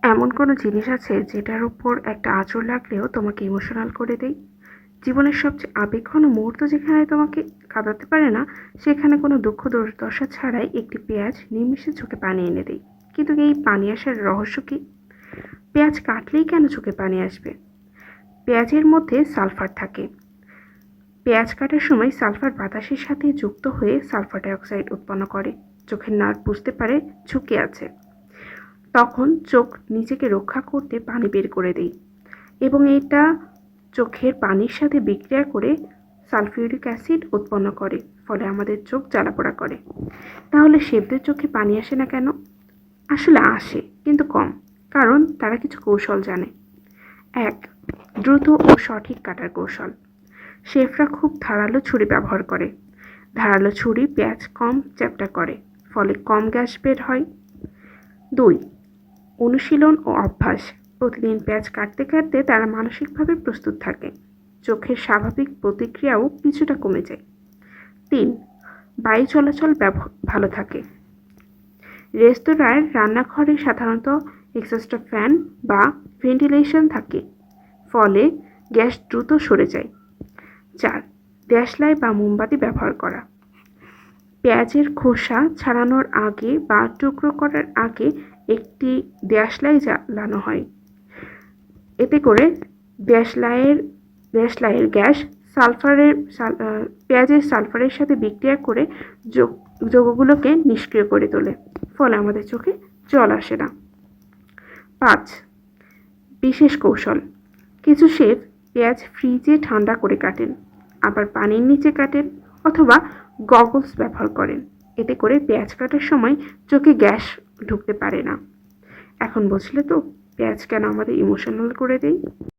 এমন কোনো জিনিস আছে যেটার উপর একটা আঁচড় লাগলেও তোমাকে ইমোশনাল করে দেয়? জীবনের সবচেয়ে আবেগঘন মুহূর্ত যেখানে তোমাকে কাঁদাতে পারে না, সেখানে কোনো দুঃখ দুর্দশা ছাড়াই একটি পেঁয়াজ নিমিষে চোখে পানি এনে দেয়। কিন্তু এই পানি আসার রহস্য কি? পেঁয়াজ কাটলেই কেন চোখে পানি আসবে? পেঁয়াজের মধ্যে সালফার থাকে। পেঁয়াজ কাটার সময় সালফার বাতাসের সাথে যুক্ত হয়ে সালফার ডাইঅক্সাইড উৎপন্ন করে। চোখের নার্ভ বুঝতে পারে ঝুঁকি আছে, তখন চোখ নিজেকে রক্ষা করতে পানি বের করে দেয় এবং এটা চোখের পানির সাথে বিক্রিয়া করে সালফিউরিক অ্যাসিড উৎপন্ন করে, ফলে আমাদের চোখ জ্বালাপোড়া করে। তাহলে শেফদের চোখে পানি আসে না কেন? আসলে আসে, কিন্তু কম, কারণ তারা কিছু কৌশল জানে। 1. দ্রুত ও সঠিক কাটার কৌশল। শেফরা খুব ধারালো ছুরি ব্যবহার করে। ধারালো ছুরি পেঁয়াজ কম চ্যাপ্টা করে, ফলে কম গ্যাস বের হয়। 2. অনুশীলন ও অভ্যাস। প্রতিদিন পেঁয়াজ কাটতে কাটতে তারা মানসিকভাবে প্রস্তুত থাকে। চোখের স্বাভাবিক প্রতিক্রিয়াও কিছুটা কমে যায়। 3. বায়ু চলাচল ভালো থাকে। রেস্তোরাঁর রান্নাঘরে সাধারণত এক্সস্ট ফ্যান বা ভেন্টিলেশন থাকে, ফলে গ্যাস দ্রুত সরে যায়। 4. দেশলাই বা মোমবাতি ব্যবহার করা। পেঁয়াজের খোসা ছাড়ানোর আগে বা টুকরো করার আগে একটি দেশলাই জ্বালানো হয়। এতে করে দেশলাইয়ের গ্যাস পেঁয়াজের সালফারের সাথে বিক্রিয়া করে যৌগগুলোকে নিষ্ক্রিয় করে তোলে, ফলে আমাদের চোখে জল আসে না। 5. বিশেষ কৌশল। কিছু শেফ পেঁয়াজ ফ্রিজে ঠান্ডা করে কাটেন, আবার পানির নিচে কাটেন, অথবা গগলস ব্যবহার করেন। এতে করে পেঁয়াজ কাটার সময় চোখে গ্যাস ঢুকতে পারে না। এখন বুঝলে তো পেঁয়াজ কেন আমাদের ইমোশনাল করে দেয়?